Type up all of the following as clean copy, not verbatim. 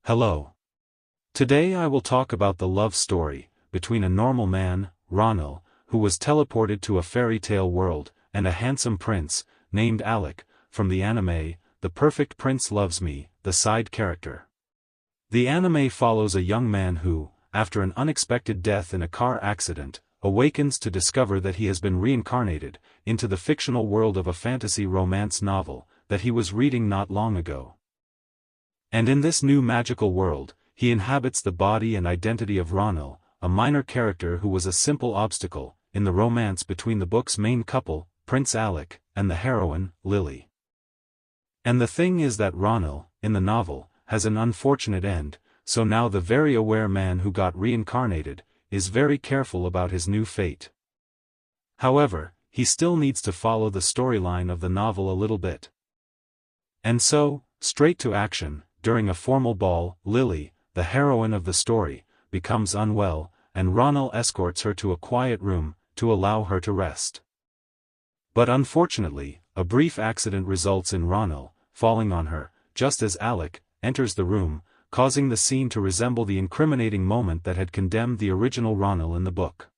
Hello. Today I will talk about the love story between a normal man, Ronil, who was teleported to a fairy tale world, and a handsome prince, named Alec, from the anime, The Perfect Prince Loves Me, the side character. The anime follows a young man who, after an unexpected death in a car accident, awakens to discover that he has been reincarnated into the fictional world of a fantasy romance novel that he was reading not long ago. And in this new magical world, he inhabits the body and identity of Ronil, a minor character who was a simple obstacle in the romance between the book's main couple, Prince Alec, and the heroine, Lily. And the thing is that Ronil, in the novel, has an unfortunate end, so now the very aware man who got reincarnated is very careful about his new fate. However, he still needs to follow the storyline of the novel a little bit. And so, straight to action. During a formal ball, Lily, the heroine of the story, becomes unwell, and Ronil escorts her to a quiet room, to allow her to rest. But unfortunately, a brief accident results in Ronil falling on her, just as Alec enters the room, causing the scene to resemble the incriminating moment that had condemned the original Ronil in the book.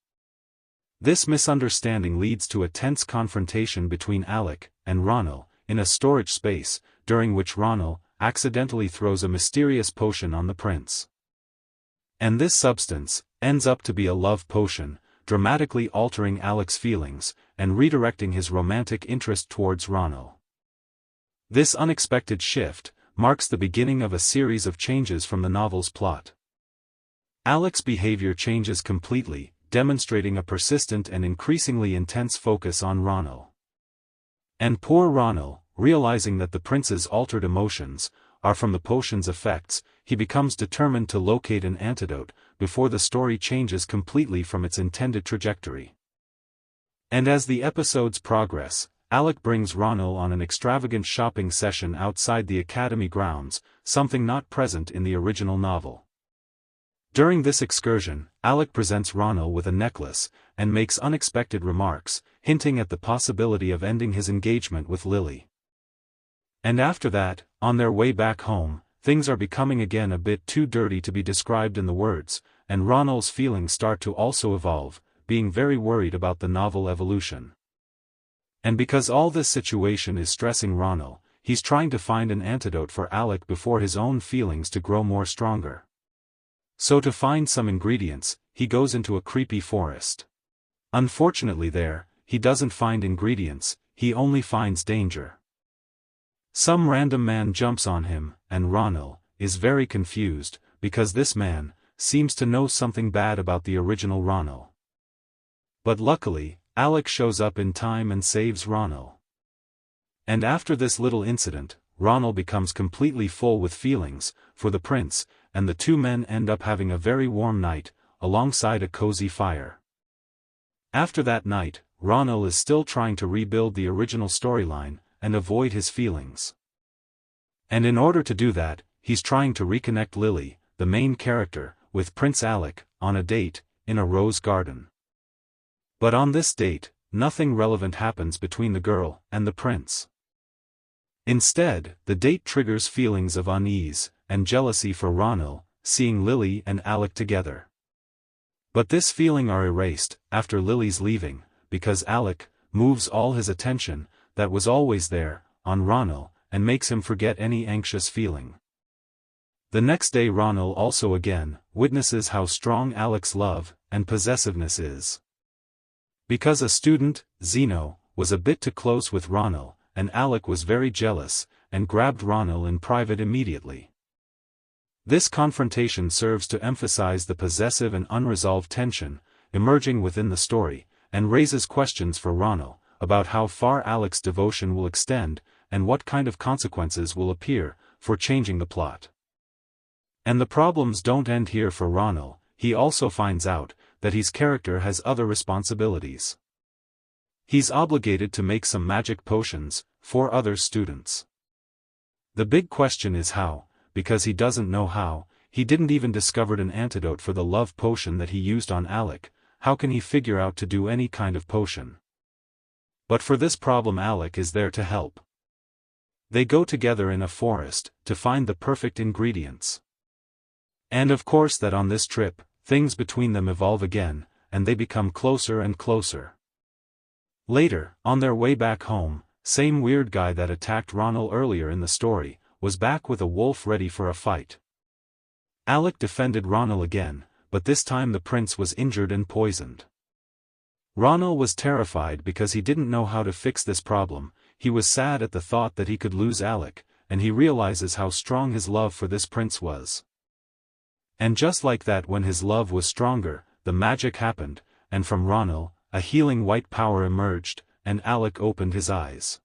This misunderstanding leads to a tense confrontation between Alec and Ronil, in a storage space, during which Ronil accidentally throws a mysterious potion on the prince. And this substance ends up to be a love potion, dramatically altering Alec's feelings, and redirecting his romantic interest towards Ronil. This unexpected shift marks the beginning of a series of changes from the novel's plot. Alec's behavior changes completely, demonstrating a persistent and increasingly intense focus on Ronil. And poor Ronil, realizing that the prince's altered emotions are from the potion's effects, he becomes determined to locate an antidote before the story changes completely from its intended trajectory. And as the episodes progress, Alec brings Ronil on an extravagant shopping session outside the academy grounds, something not present in the original novel. During this excursion, Alec presents Ronil with a necklace, and makes unexpected remarks, hinting at the possibility of ending his engagement with Lily. And after that, on their way back home, things are becoming again a bit too dirty to be described in the words, and Ronil's feelings start to also evolve, being very worried about the novel evolution. And because all this situation is stressing Ronil, he's trying to find an antidote for Alec before his own feelings to grow more stronger. So to find some ingredients, he goes into a creepy forest. Unfortunately there, he doesn't find ingredients, he only finds danger. Some random man jumps on him, and Ronil is very confused, because this man seems to know something bad about the original Ronil. But luckily, Alec shows up in time and saves Ronil. And after this little incident, Ronil becomes completely full with feelings for the prince, and the two men end up having a very warm night, alongside a cozy fire. After that night, Ronil is still trying to rebuild the original storyline, and avoid his feelings. And in order to do that, he's trying to reconnect Lily, the main character, with Prince Alec, on a date, in a rose garden. But on this date, nothing relevant happens between the girl and the prince. Instead, the date triggers feelings of unease and jealousy for Ronil, seeing Lily and Alec together. But this feeling are erased after Lily's leaving, because Alec moves all his attention, that was always there, on Ronil, and makes him forget any anxious feeling. The next day Ronil also again witnesses how strong Alec's love and possessiveness is. Because a student, Zeno, was a bit too close with Ronil, and Alec was very jealous, and grabbed Ronil in private immediately. This confrontation serves to emphasize the possessive and unresolved tension emerging within the story, and raises questions for Ronil about how far Alec's devotion will extend, and what kind of consequences will appear for changing the plot. And the problems don't end here for Ronil, he also finds out that his character has other responsibilities. He's obligated to make some magic potions for other students. The big question is how, because he doesn't know how, he didn't even discover an antidote for the love potion that he used on Alec, how can he figure out to do any kind of potion? But for this problem Alec is there to help. They go together in a forest, to find the perfect ingredients. And of course that on this trip, things between them evolve again, and they become closer and closer. Later, on their way back home, same weird guy that attacked Ronil earlier in the story, was back with a wolf ready for a fight. Alec defended Ronil again, but this time the prince was injured and poisoned. Ronil was terrified because he didn't know how to fix this problem. He was sad at the thought that he could lose Alec, and he realizes how strong his love for this prince was. And just like that, when his love was stronger, the magic happened, and from Ronil, a healing white power emerged, and Alec opened his eyes.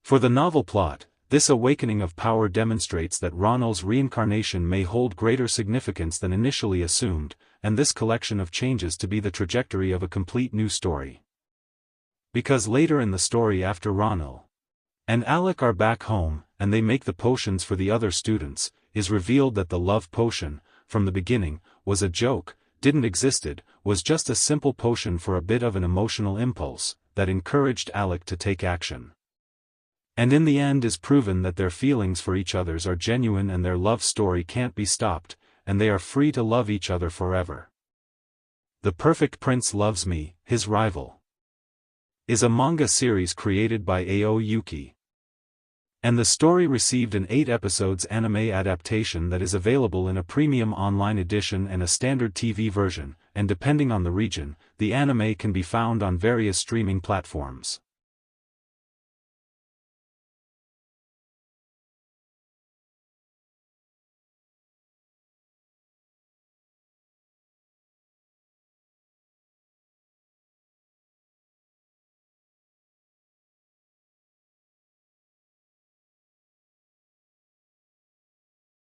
For the novel plot, this awakening of power demonstrates that Ronil's reincarnation may hold greater significance than initially assumed, and this collection of changes to be the trajectory of a complete new story. Because later in the story, after Ronil and Alec are back home, and they make the potions for the other students, is revealed that the love potion, from the beginning, was a joke, didn't existed, was just a simple potion for a bit of an emotional impulse, that encouraged Alec to take action. And in the end is proven that their feelings for each other are genuine and their love story can't be stopped, and they are free to love each other forever. The Perfect Prince Loves Me, His Rival is a manga series created by Ao Yuki. And the story received an 8 episodes anime adaptation that is available in a premium online edition and a standard TV version, and depending on the region, the anime can be found on various streaming platforms.